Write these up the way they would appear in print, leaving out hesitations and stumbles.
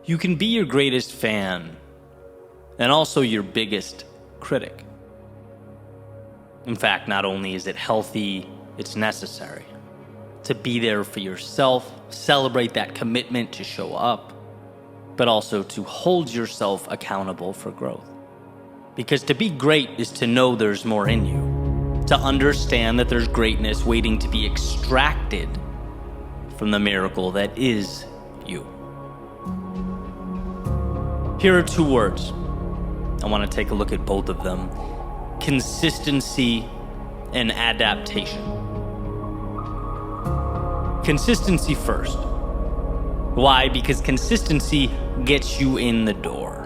You can be your greatest fan and also your biggest critic. In fact, not only is it healthy, it's necessary to be there for yourself, celebrate that commitment to show up, but also to hold yourself accountable for growth. Because to be great is to know there's more in you, to understand that there's greatness waiting to be extracted from the miracle that is you. Here are two words. I want to take a look at both of them: consistency and adaptation. Consistency first. Why? Because consistency gets you in the door.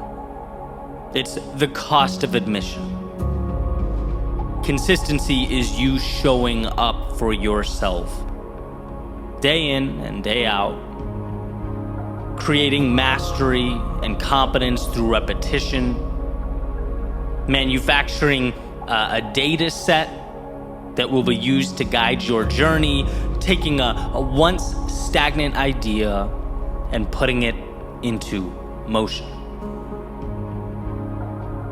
It's the cost of admission. Consistency is you showing up for yourself, day in and day out, creating mastery and competence through repetition, manufacturing a data set that will be used to guide your journey, taking a once stagnant idea and putting it into motion.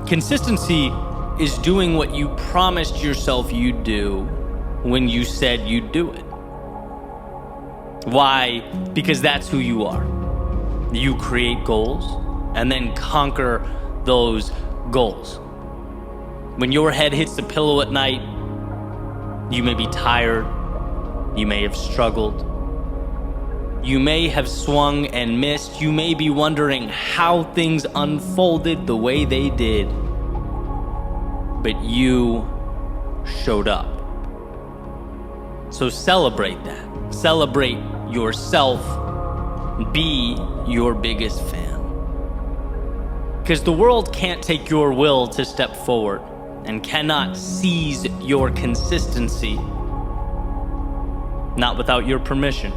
Consistency is doing what you promised yourself you'd do when you said you'd do it. Why? Because that's who you are. You create goals and then conquer those goals. When your head hits the pillow at night, you may be tired, you may have struggled, you may have swung and missed, you may be wondering how things unfolded the way they did, but you showed up. So celebrate that. Celebrate yourself. Be your biggest fan. Because the world can't take your will to step forward and cannot seize your consistency, not without your permission.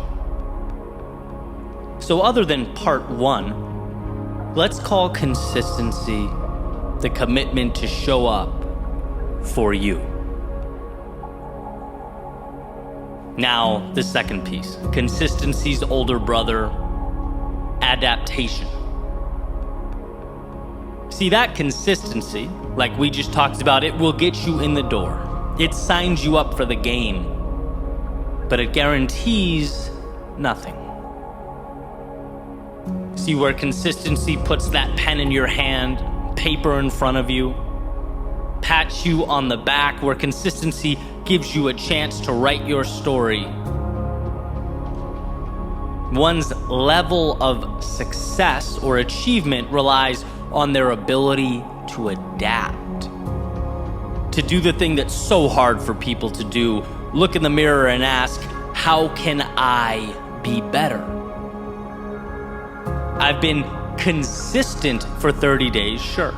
So other than part one, let's call consistency the commitment to show up for you. Now, the second piece, consistency's older brother, adaptation. See, that consistency, like we just talked about, it will get you in the door. It signs you up for the game, but it guarantees nothing. See, where consistency puts that pen in your hand, paper in front of you, pats you on the back, where consistency gives you a chance to write your story. One's level of success or achievement relies on their ability to adapt, to do the thing that's so hard for people to do. Look in the mirror and ask, how can I be better? I've been consistent for 30 days, sure.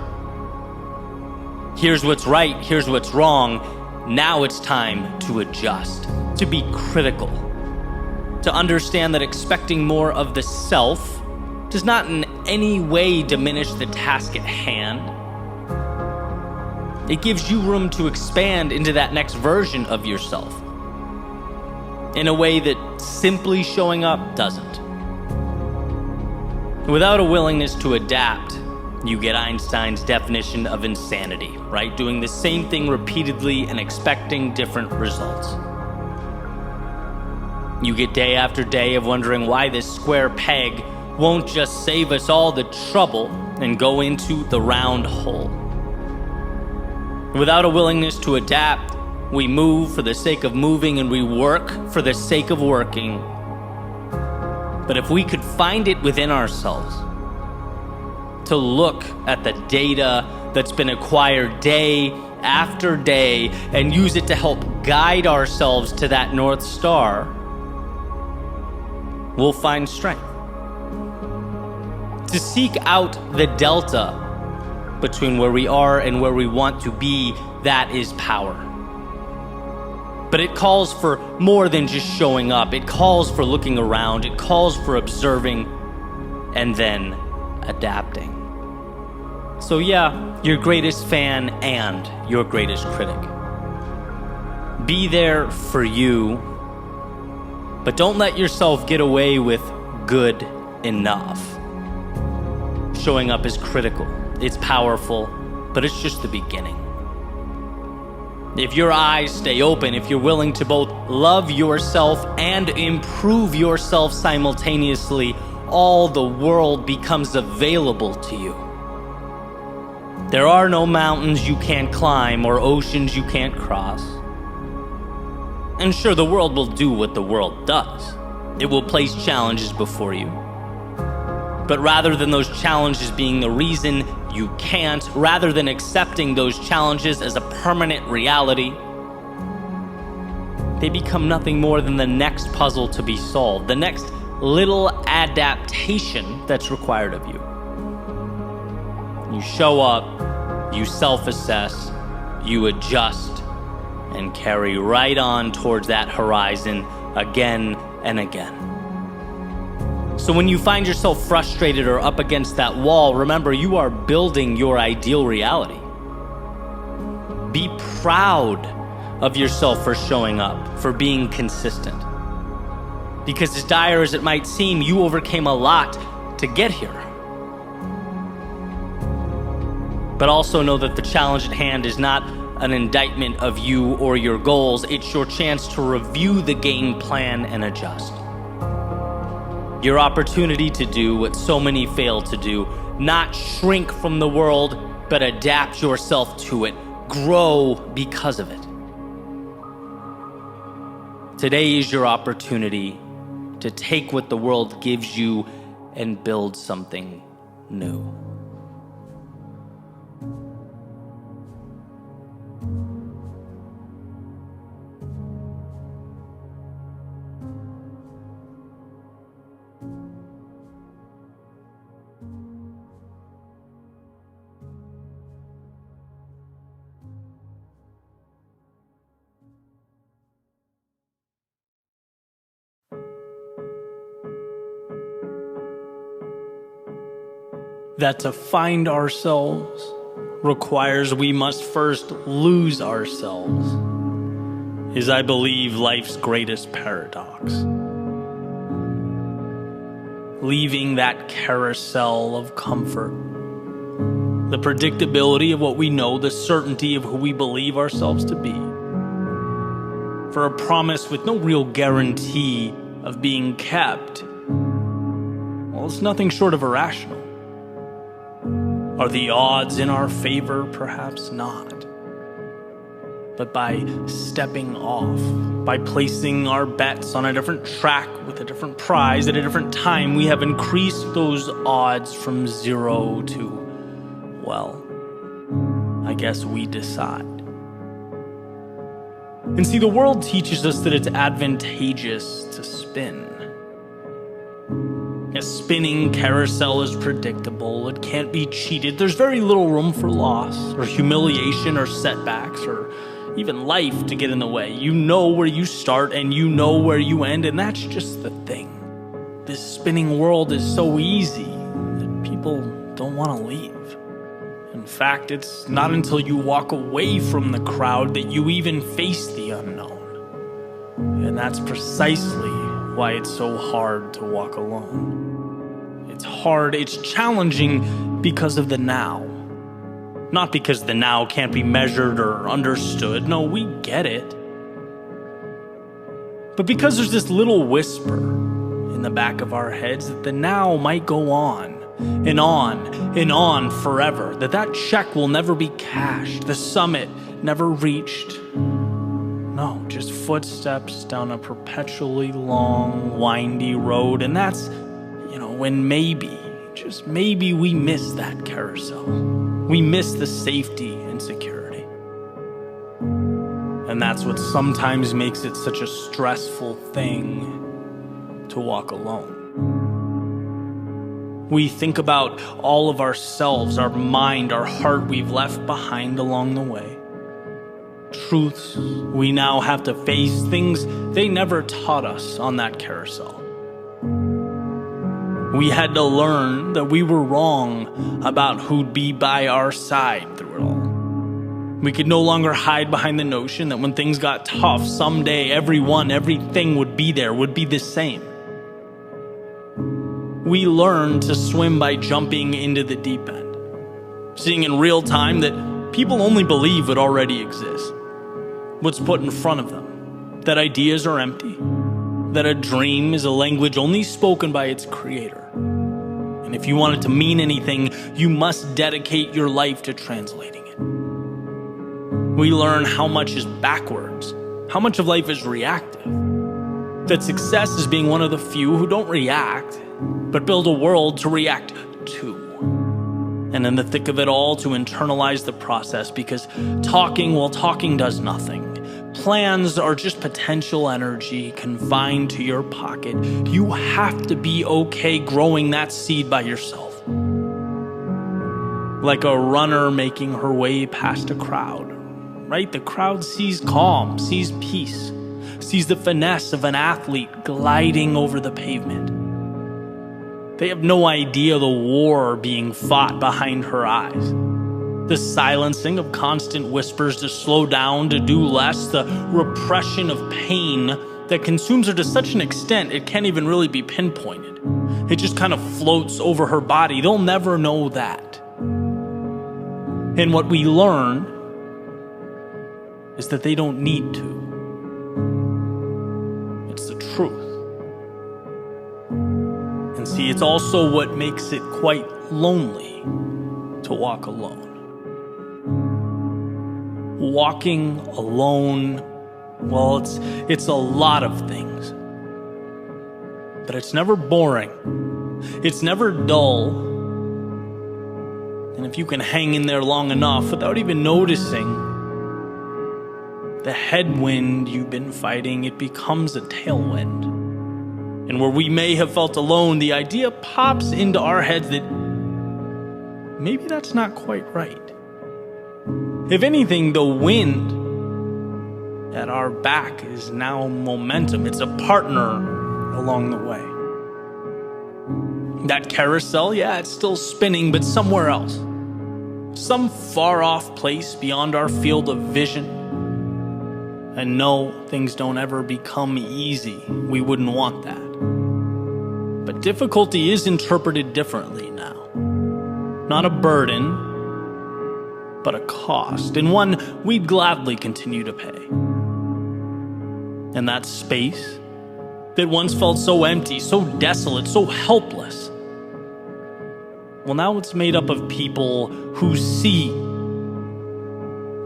Here's what's right, here's what's wrong. Now it's time to adjust, to be critical, to understand that expecting more of the self does not in any way diminish the task at hand. It gives you room to expand into that next version of yourself in a way that simply showing up doesn't. Without a willingness to adapt, you get Einstein's definition of insanity, right? Doing the same thing repeatedly and expecting different results. You get day after day of wondering why this square peg won't just save us all the trouble and go into the round hole. Without a willingness to adapt, we move for the sake of moving and we work for the sake of working. But if we could find it within ourselves to look at the data that's been acquired day after day and use it to help guide ourselves to that North Star, we'll find strength. To seek out the delta between where we are and where we want to be, that is power. But it calls for more than just showing up. It calls for looking around. It calls for observing and then adapting. So yeah, your greatest fan and your greatest critic. Be there for you, but don't let yourself get away with good enough. Showing up is critical. It's powerful, but it's just the beginning. If your eyes stay open, if you're willing to both love yourself and improve yourself simultaneously, all the world becomes available to you. There are no mountains you can't climb or oceans you can't cross. And sure, the world will do what the world does. It will place challenges before you. But rather than those challenges being the reason you can't, rather than accepting those challenges as a permanent reality, they become nothing more than the next puzzle to be solved, the next little adaptation that's required of you. You show up, you self-assess, you adjust, and carry right on towards that horizon again and again. So when you find yourself frustrated or up against that wall, remember, you are building your ideal reality. Be proud of yourself for showing up, for being consistent. Because as dire as it might seem, you overcame a lot to get here. But also know that the challenge at hand is not an indictment of you or your goals. It's your chance to review the game plan and adjust. Your opportunity to do what so many fail to do, not shrink from the world, but adapt yourself to it. Grow because of it. Today is your opportunity to take what the world gives you and build something new. That to find ourselves requires we must first lose ourselves, is, I believe, life's greatest paradox. Leaving that carousel of comfort, the predictability of what we know, the certainty of who we believe ourselves to be, for a promise with no real guarantee of being kept, well, it's nothing short of irrational. Are the odds in our favor? Perhaps not. But by stepping off, by placing our bets on a different track with a different prize at a different time, we have increased those odds from 0 to, well, I guess we decide. And see, the world teaches us that it's advantageous to spin. A spinning carousel is predictable. It can't be cheated. There's very little room for loss or humiliation or setbacks or even life to get in the way. You know where you start and you know where you end, and that's just the thing. This spinning world is so easy that people don't want to leave. In fact, it's not until you walk away from the crowd that you even face the unknown. And that's precisely why it's so hard to walk alone. It's hard, it's challenging because of the now. Not because the now can't be measured or understood. No, we get it. But because there's this little whisper in the back of our heads that the now might go on and on and on forever, that check will never be cashed, the summit never reached. No, just footsteps down a perpetually long, windy road. And that's, when maybe, just maybe, we miss that carousel. We miss the safety and security. And that's what sometimes makes it such a stressful thing to walk alone. We think about all of ourselves, our mind, our heart we've left behind along the way. Truths we now have to face, things they never taught us on that carousel. We had to learn that we were wrong about who'd be by our side through it all. We could no longer hide behind the notion that when things got tough, someday everything would be there, would be the same. we learn to swim by jumping into the deep end, seeing in real time that people only believe what already exists, what's put in front of them, that ideas are empty, that a dream is a language only spoken by its creator. And if you want it to mean anything, you must dedicate your life to translating it. We learn how much is backwards, how much of life is reactive, that success is being one of the few who don't react, but build a world to react to. And in the thick of it all, to internalize the process, because talking while talking does nothing. Plans are just potential energy confined to your pocket. You have to be okay growing that seed by yourself. Like a runner making her way past a crowd, right? The crowd sees calm, sees peace, sees the finesse of an athlete gliding over the pavement. They have no idea the war being fought behind her eyes. The silencing of constant whispers to slow down, to do less, the repression of pain that consumes her to such an extent it can't even really be pinpointed. It just kind of floats over her body. They'll never know that. And what we learn is that they don't need to. It's the truth. And see, it's also what makes it quite lonely to walk alone. Walking alone, well, it's a lot of things. But it's never boring. It's never dull. And if you can hang in there long enough without even noticing the headwind you've been fighting, it becomes a tailwind. And where we may have felt alone, the idea pops into our heads that maybe that's not quite right. If anything, the wind at our back is now momentum. It's a partner along the way. That carousel, yeah, it's still spinning, but somewhere else. Some far-off place beyond our field of vision. And no, things don't ever become easy. We wouldn't want that. But difficulty is interpreted differently now. Not a burden, but a cost, and one we'd gladly continue to pay. And that space that once felt so empty, so desolate, so helpless, well, now it's made up of people who see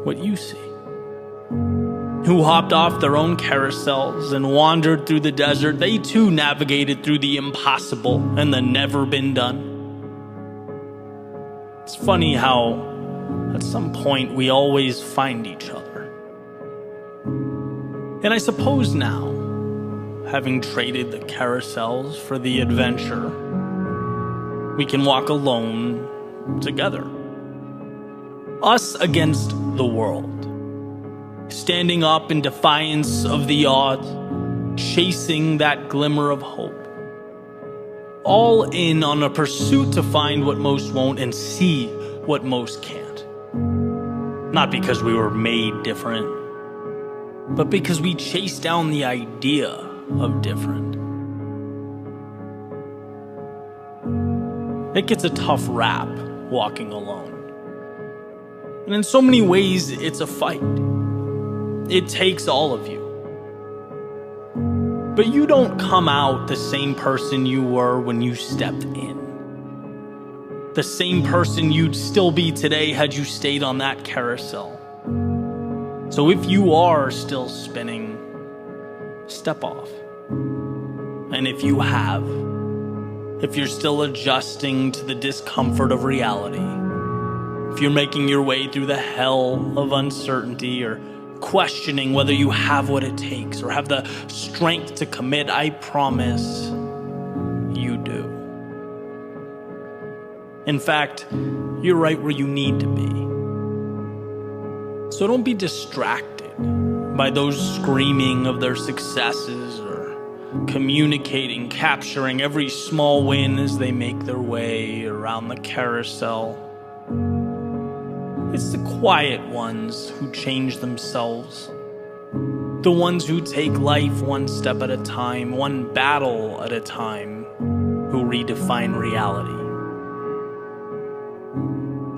what you see, who hopped off their own carousels and wandered through the desert. They too navigated through the impossible and the never been done. It's funny how at some point we always find each other. And I suppose now, having traded the carousels for the adventure, we can walk alone together. Us against the world. Standing up in defiance of the odds, chasing that glimmer of hope. All in on a pursuit to find what most won't and see what most can't. Not because we were made different, but because we chased down the idea of different. It gets a tough rap walking alone. And in so many ways, it's a fight. It takes all of you. But you don't come out the same person you were when you stepped in. The same person you'd still be today had you stayed on that carousel. So if you are still spinning, step off. And if you have, if you're still adjusting to the discomfort of reality, if you're making your way through the hell of uncertainty or questioning whether you have what it takes or have the strength to commit, I promise you do. In fact, you're right where you need to be. So don't be distracted by those screaming of their successes or communicating, capturing every small win as they make their way around the carousel. It's the quiet ones who change themselves. The ones who take life one step at a time, one battle at a time, who redefine reality.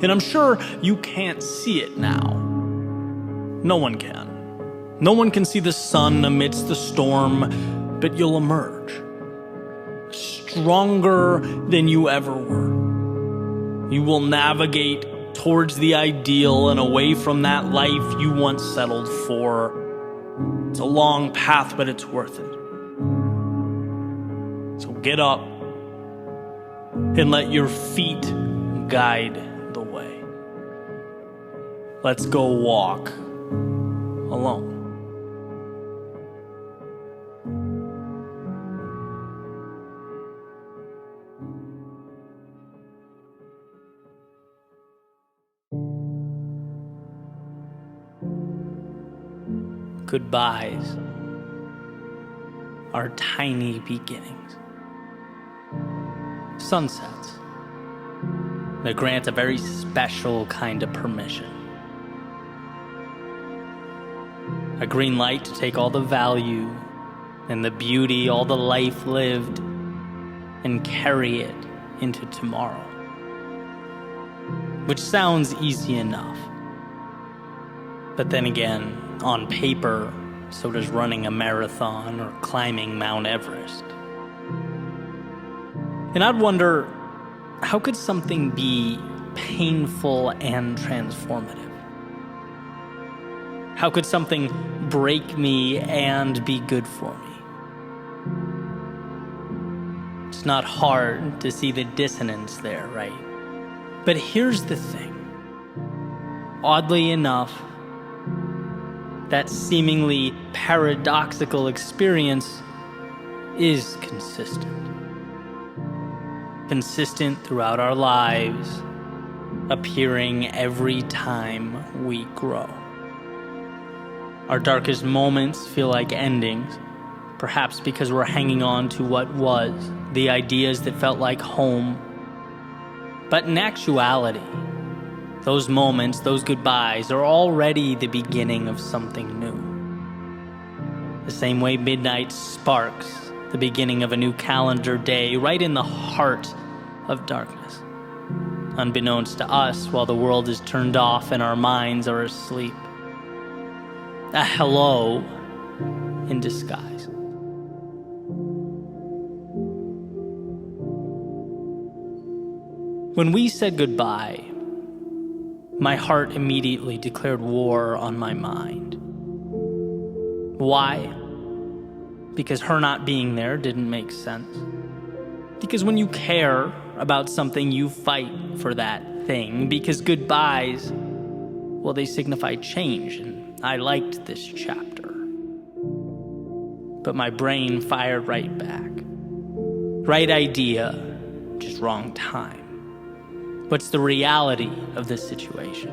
And I'm sure you can't see it now. No one can. No one can see the sun amidst the storm, but you'll emerge stronger than you ever were. You will navigate towards the ideal and away from that life you once settled for. It's a long path, but it's worth it. So get up and let your feet guide the way. Let's go walk alone. Goodbyes are tiny beginnings. Sunsets that grant a very special kind of permission. A green light to take all the value and the beauty, all the life lived, and carry it into tomorrow. Which sounds easy enough. But then again, on paper, so does running a marathon or climbing Mount Everest. And I'd wonder, how could something be painful and transformative? How could something break me and be good for me? It's not hard to see the dissonance there, right? But here's the thing. Oddly enough, that seemingly paradoxical experience is consistent. Consistent throughout our lives, appearing every time we grow. Our darkest moments feel like endings, perhaps because we're hanging on to what was, the ideas that felt like home. But in actuality, those moments, those goodbyes, are already the beginning of something new. The same way midnight sparks the beginning of a new calendar day, right in the heart of darkness. Unbeknownst to us, while the world is turned off and our minds are asleep. A hello in disguise. When we said goodbye, my heart immediately declared war on my mind. Why? Because her not being there didn't make sense. Because when you care about something, you fight for that thing. Because goodbyes, well, they signify change, and I liked this chapter. But my brain fired right back. Right idea, just wrong time. What's the reality of this situation?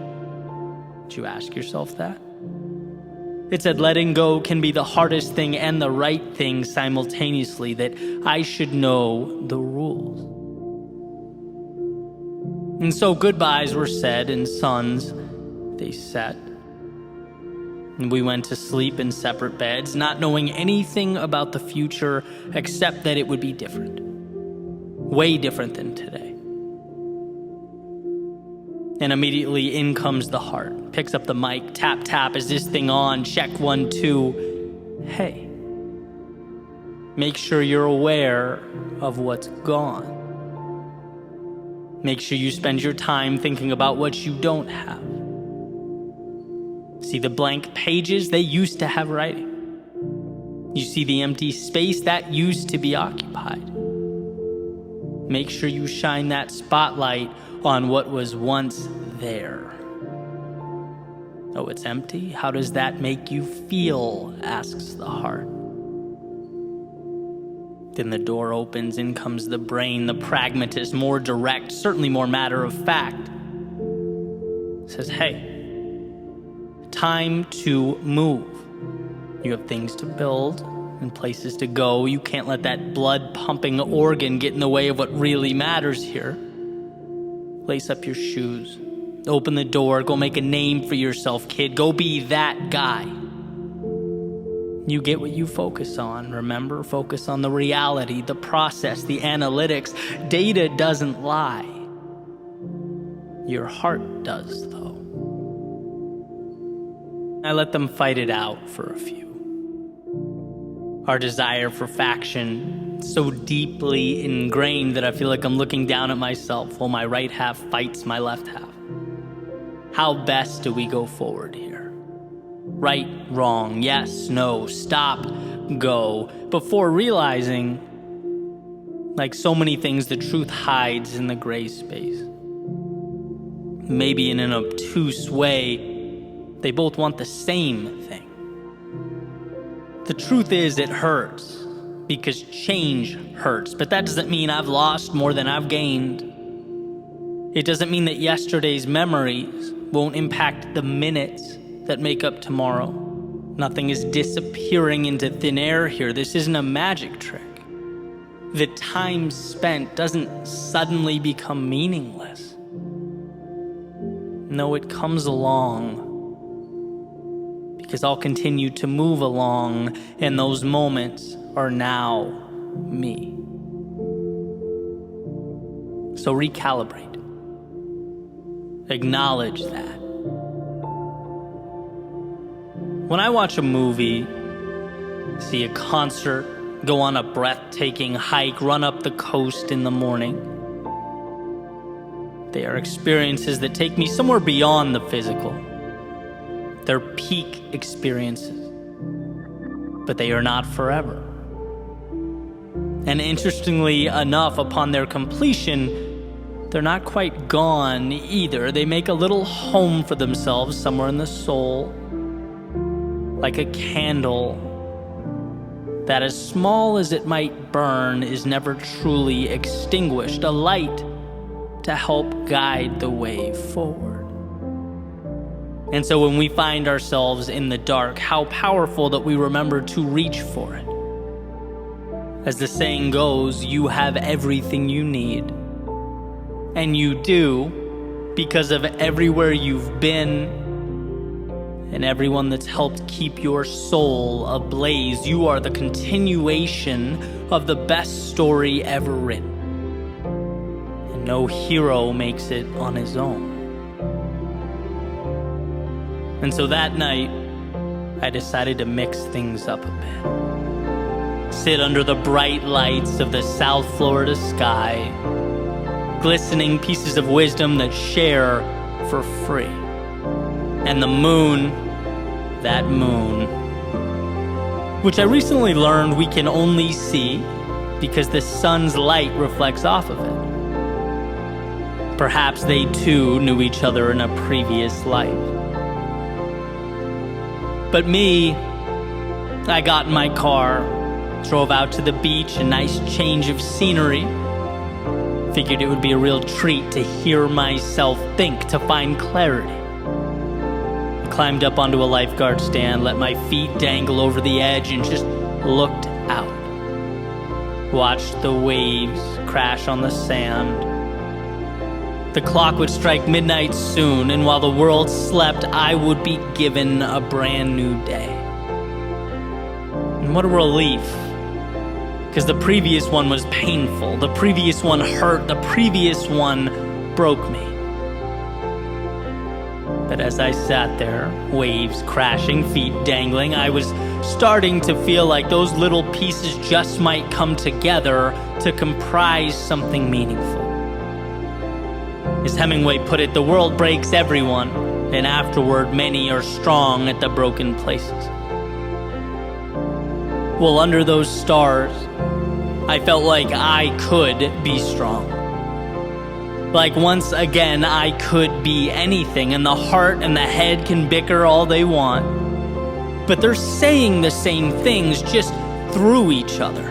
Did you ask yourself that? It said letting go can be the hardest thing and the right thing simultaneously, that I should know the rules. And so goodbyes were said and suns, they set. And we went to sleep in separate beds, not knowing anything about the future except that it would be different. Way different than today. And immediately in comes the heart. Picks up the mic, tap, tap, is this thing on? Check 1, 2. Hey, make sure you're aware of what's gone. Make sure you spend your time thinking about what you don't have. See the blank pages? They used to have writing. You see the empty space that used to be occupied. Make sure you shine that spotlight on what was once there. Oh, it's empty? How does that make you feel? Asks the heart. Then the door opens, in comes the brain, the pragmatist, more direct, certainly more matter of fact. Says, hey, time to move. You have things to build and places to go. You can't let that blood-pumping organ get in the way of what really matters here. Lace up your shoes. Open the door. Go make a name for yourself, kid. Go be that guy. You get what you focus on. Remember, focus on the reality, the process, the analytics. Data doesn't lie. Your heart does, though. I let them fight it out for a few. Our desire for faction so deeply ingrained that I feel like I'm looking down at myself while my right half fights my left half. How best do we go forward here? Right, wrong, yes, no, stop, go. Before realizing, like so many things, the truth hides in the gray space. Maybe in an obtuse way, they both want the same thing. The truth is, it hurts because change hurts, but that doesn't mean I've lost more than I've gained. It doesn't mean that yesterday's memories won't impact the minutes that make up tomorrow. Nothing is disappearing into thin air here. This isn't a magic trick. The time spent doesn't suddenly become meaningless. No, it comes along because I'll continue to move along, and those moments are now me. So recalibrate. Acknowledge that. When I watch a movie, see a concert, go on a breathtaking hike, run up the coast in the morning, they are experiences that take me somewhere beyond the physical. They're peak experiences, but they are not forever. And interestingly enough, upon their completion, they're not quite gone either. They make a little home for themselves somewhere in the soul, like a candle that, as small as it might burn, is never truly extinguished, a light to help guide the way forward. And so when we find ourselves in the dark, how powerful that we remember to reach for it. As the saying goes, you have everything you need. And you do, because of everywhere you've been and everyone that's helped keep your soul ablaze. You are the continuation of the best story ever written. And no hero makes it on his own. And so that night, I decided to mix things up a bit. Sit under the bright lights of the South Florida sky, glistening pieces of wisdom that share for free. And the moon, that moon, which I recently learned we can only see because the sun's light reflects off of it. Perhaps they too knew each other in a previous life. But me, I got in my car, drove out to the beach, a nice change of scenery. Figured it would be a real treat to hear myself think, to find clarity. I climbed up onto a lifeguard stand, let my feet dangle over the edge, and just looked out. Watched the waves crash on the sand. The clock would strike midnight soon, and while the world slept, I would be given a brand new day. And what a relief, because the previous one was painful, the previous one hurt, the previous one broke me. But as I sat there, waves crashing, feet dangling, I was starting to feel like those little pieces just might come together to comprise something meaningful. As Hemingway put it, the world breaks everyone, and afterward many are strong at the broken places. Well, under those stars, I felt like I could be strong. Like once again, I could be anything, and the heart and the head can bicker all they want. But they're saying the same things, just through each other.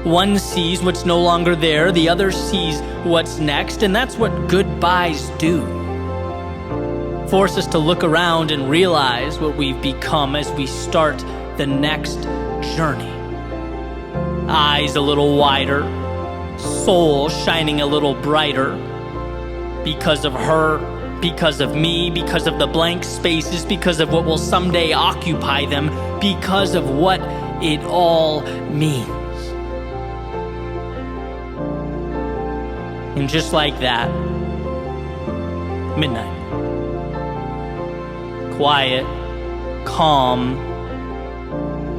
One sees what's no longer there, the other sees what's next, and that's what goodbyes do. Force us to look around and realize what we've become as we start the next journey. Eyes a little wider, soul shining a little brighter. Because of her, because of me, because of the blank spaces, because of what will someday occupy them, because of what it all means. And just like that, midnight. Quiet, calm.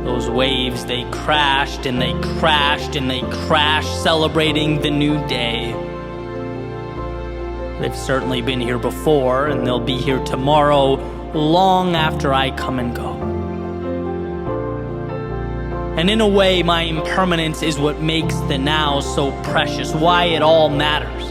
Those waves, they crashed and they crashed and they crashed, celebrating the new day. They've certainly been here before, and they'll be here tomorrow, long after I come and go. And in a way, my impermanence is what makes the now so precious, why it all matters,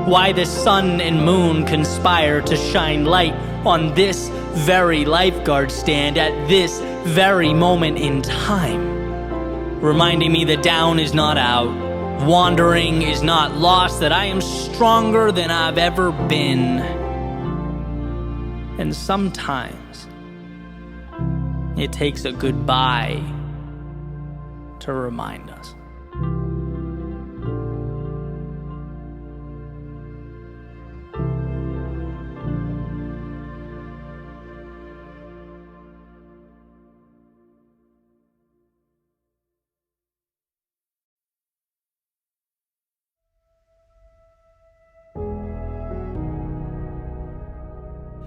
why the sun and moon conspire to shine light on this very lifeguard stand at this very moment in time, reminding me that down is not out, wandering is not lost, that I am stronger than I've ever been. And sometimes it takes a goodbye to remind us.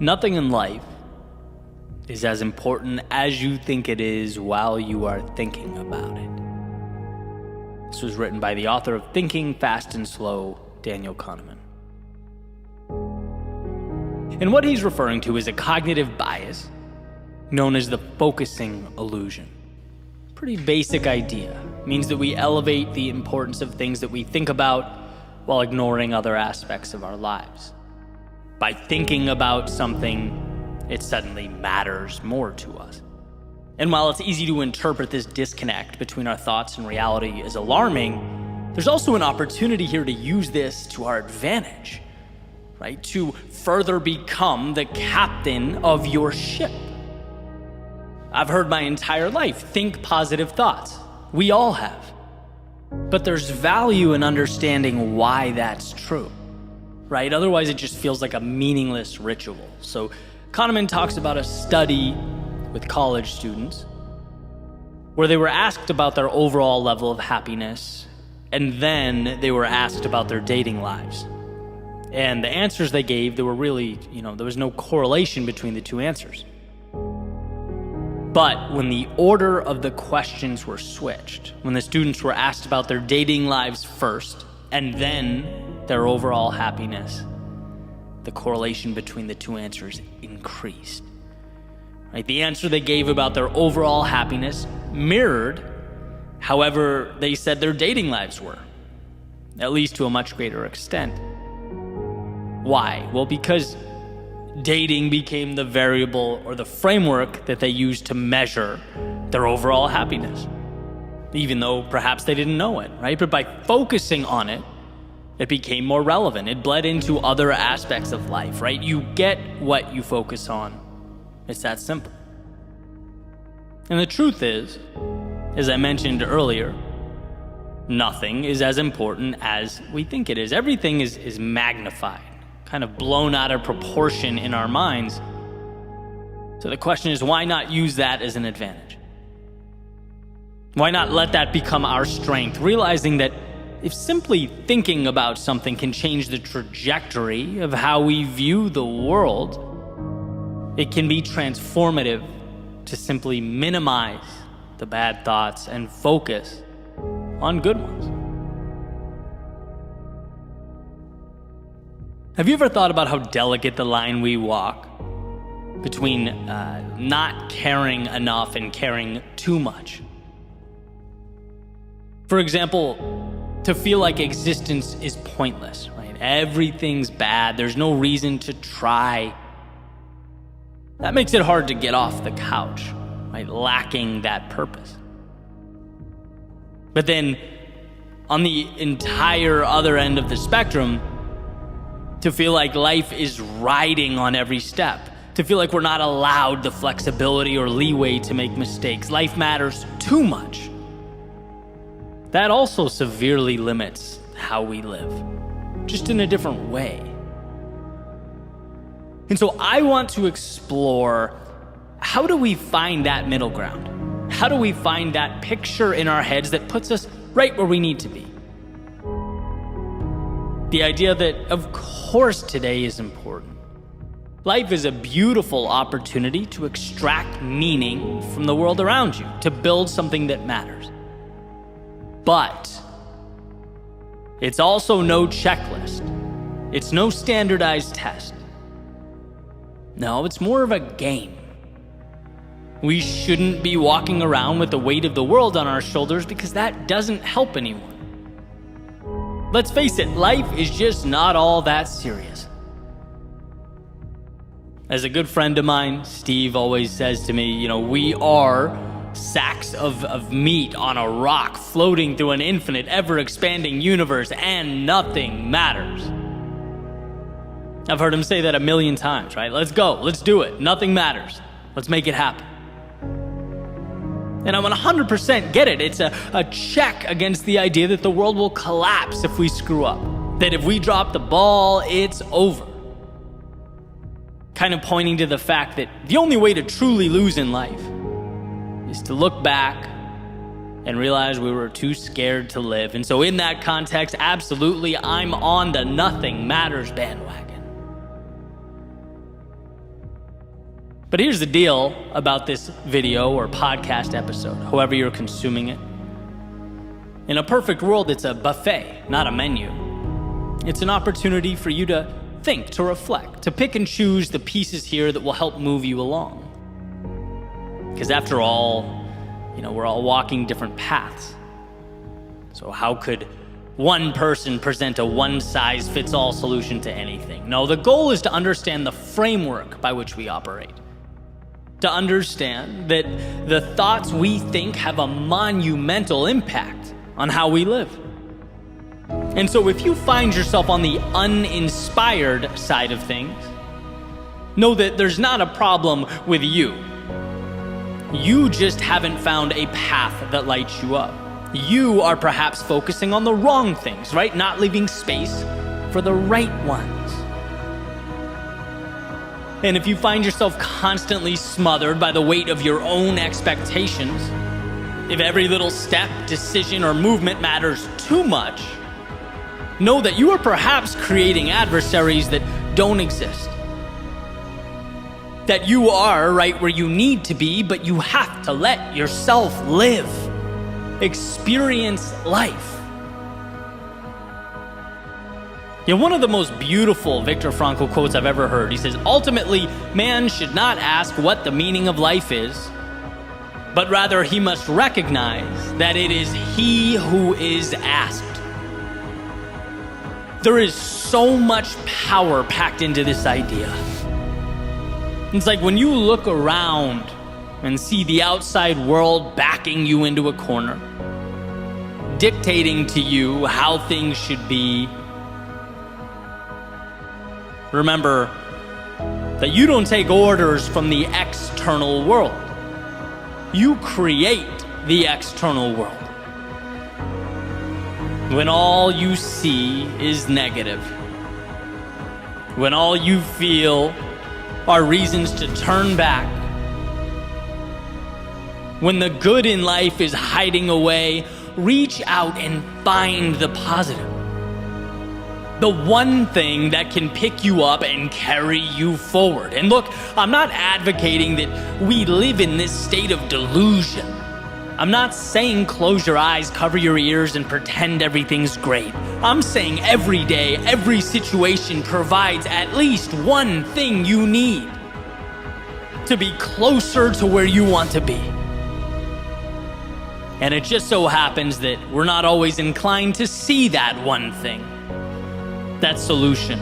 Nothing in life is as important as you think it is while you are thinking about it. This was written by the author of Thinking Fast and Slow, Daniel Kahneman. And what he's referring to is a cognitive bias known as the focusing illusion. Pretty basic idea. It means that we elevate the importance of things that we think about while ignoring other aspects of our lives. By thinking about something, it suddenly matters more to us. And while it's easy to interpret this disconnect between our thoughts and reality as alarming, there's also an opportunity here to use this to our advantage, right? To further become the captain of your ship. I've heard my entire life, think positive thoughts. We all have. But there's value in understanding why that's true, right? Otherwise, it just feels like a meaningless ritual. So Kahneman talks about a study with college students where they were asked about their overall level of happiness, and then they were asked about their dating lives. And the answers they gave, there were really, there was no correlation between the two answers. But when the order of the questions were switched, when the students were asked about their dating lives first, and then their overall happiness, the correlation between the two answers increased. Right? The answer they gave about their overall happiness mirrored, however, they said their dating lives were, at least to a much greater extent. Why? Well, because dating became the variable or the framework that they used to measure their overall happiness, even though perhaps they didn't know it, right? But by focusing on it, it became more relevant. It bled into other aspects of life, right? You get what you focus on. It's that simple. And the truth is, as I mentioned earlier, nothing is as important as we think it is. Everything is magnified, kind of blown out of proportion in our minds. So the question is, why not use that as an advantage? Why not let that become our strength, realizing that if simply thinking about something can change the trajectory of how we view the world, it can be transformative to simply minimize the bad thoughts and focus on good ones. Have you ever thought about how delicate the line we walk between not caring enough and caring too much? For example, to feel like existence is pointless, right? Everything's bad, there's no reason to try. That makes it hard to get off the couch, right? Lacking that purpose. But then, on the entire other end of the spectrum, to feel like life is riding on every step, to feel like we're not allowed the flexibility or leeway to make mistakes. Life matters too much. That also severely limits how we live, just in a different way. And so I want to explore, how do we find that middle ground? How do we find that picture in our heads that puts us right where we need to be? The idea that, of course, today is important. Life is a beautiful opportunity to extract meaning from the world around you, to build something that matters. But it's also no checklist. It's no standardized test. No, it's more of a game. We shouldn't be walking around with the weight of the world on our shoulders, because that doesn't help anyone. Let's face it, life is just not all that serious. As a good friend of mine, Steve, always says to me, we are sacks of meat on a rock floating through an infinite, ever-expanding universe, and nothing matters. I've heard him say that 1,000,000 times, right? Let's go, let's do it. Nothing matters. Let's make it happen. And I 100% get it. It's a check against the idea that the world will collapse if we screw up. That if we drop the ball, it's over. Kind of pointing to the fact that the only way to truly lose in life is to look back and realize we were too scared to live. And so in that context, absolutely, I'm on the nothing matters bandwagon. But here's the deal about this video or podcast episode, however you're consuming it. In a perfect world, it's a buffet, not a menu. It's an opportunity for you to think, to reflect, to pick and choose the pieces here that will help move you along. Because after all, we're all walking different paths. So how could one person present a one-size-fits-all solution to anything? No, the goal is to understand the framework by which we operate. To understand that the thoughts we think have a monumental impact on how we live. And so if you find yourself on the uninspired side of things, know that there's not a problem with you. You just haven't found a path that lights you up. You are perhaps focusing on the wrong things, right? Not leaving space for the right ones. And if you find yourself constantly smothered by the weight of your own expectations, if every little step, decision, or movement matters too much, know that you are perhaps creating adversaries that don't exist. That you are right where you need to be, but you have to let yourself live, experience life. One of the most beautiful Viktor Frankl quotes I've ever heard, he says, ultimately, man should not ask what the meaning of life is, but rather he must recognize that it is he who is asked. There is so much power packed into this idea. It's like when you look around and see the outside world backing you into a corner, dictating to you how things should be. Remember that you don't take orders from the external world. You create the external world. When all you see is negative, when all you feel are reasons to turn back, when the good in life is hiding away, reach out and find the positive. The one thing that can pick you up and carry you forward. And look, I'm not advocating that we live in this state of delusion. I'm not saying close your eyes, cover your ears, and pretend everything's great. I'm saying every day, every situation provides at least one thing you need to be closer to where you want to be. And it just so happens that we're not always inclined to see that one thing, that solution.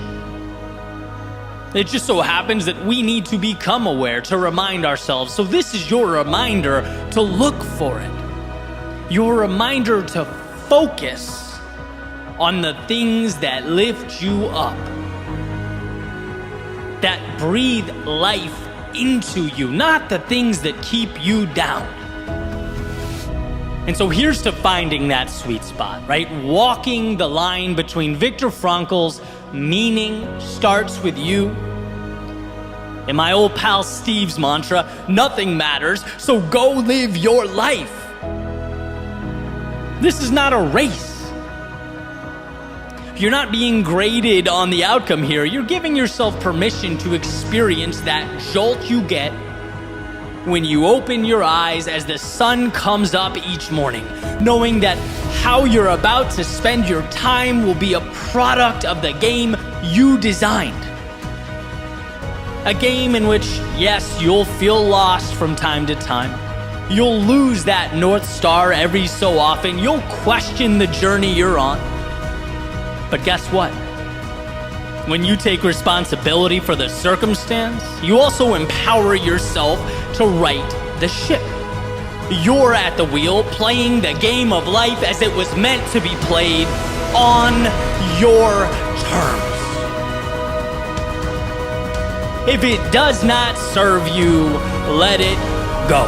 It just so happens that we need to become aware, to remind ourselves. So this is your reminder to look for it. Your reminder to focus on the things that lift you up, that breathe life into you, not the things that keep you down. And so here's to finding that sweet spot, right? Walking the line between Viktor Frankl's meaning starts with you And my old pal Steve's mantra, nothing matters, so go live your life. This is not a race. You're not being graded on the outcome here. You're giving yourself permission to experience that jolt you get when you open your eyes as the sun comes up each morning, knowing that how you're about to spend your time will be a product of the game you designed. A game in which, yes, you'll feel lost from time to time. You'll lose that North Star every so often. You'll question the journey you're on. But guess what? When you take responsibility for the circumstance, you also empower yourself to right the ship. You're at the wheel, playing the game of life as it was meant to be played on your terms. If it does not serve you, let it go.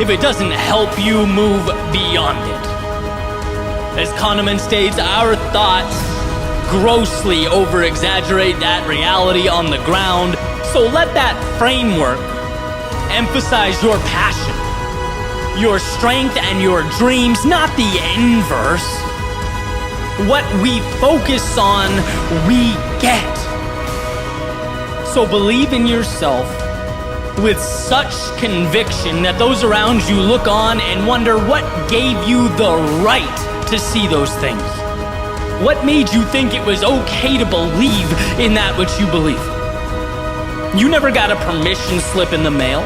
If it doesn't help you, move beyond it. As Kahneman states, our thoughts grossly over-exaggerate that reality on the ground, so let that framework emphasize your passion, your strength, and your dreams, not the inverse. What we focus on, we get. So believe in yourself with such conviction that those around you look on and wonder what gave you the right to see those things. What made you think it was okay to believe in that which you believe? You never got a permission slip in the mail.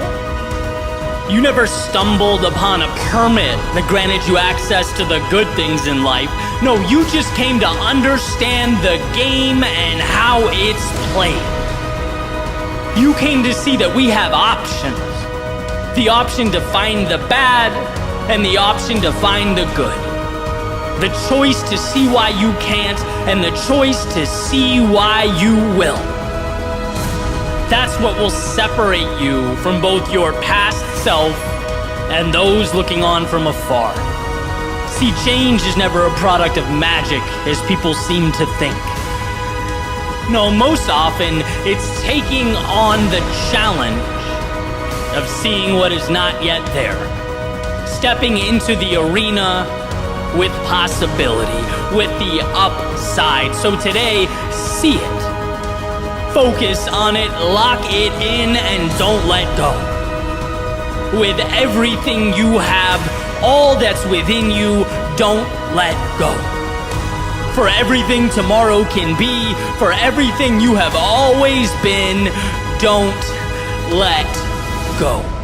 You never stumbled upon a permit that granted you access to the good things in life. No, you just came to understand the game and how it's played. You came to see that we have options. The option to find the bad and the option to find the good. The choice to see why you can't and the choice to see why you will. That's what will separate you from both your past self and those looking on from afar. See, change is never a product of magic, as people seem to think. No, most often, it's taking on the challenge of seeing what is not yet there. Stepping into the arena with possibility, with the upside. So today, see it. Focus on it, lock it in, and don't let go. With everything you have, all that's within you, don't let go. For everything tomorrow can be, for everything you have always been, don't let go.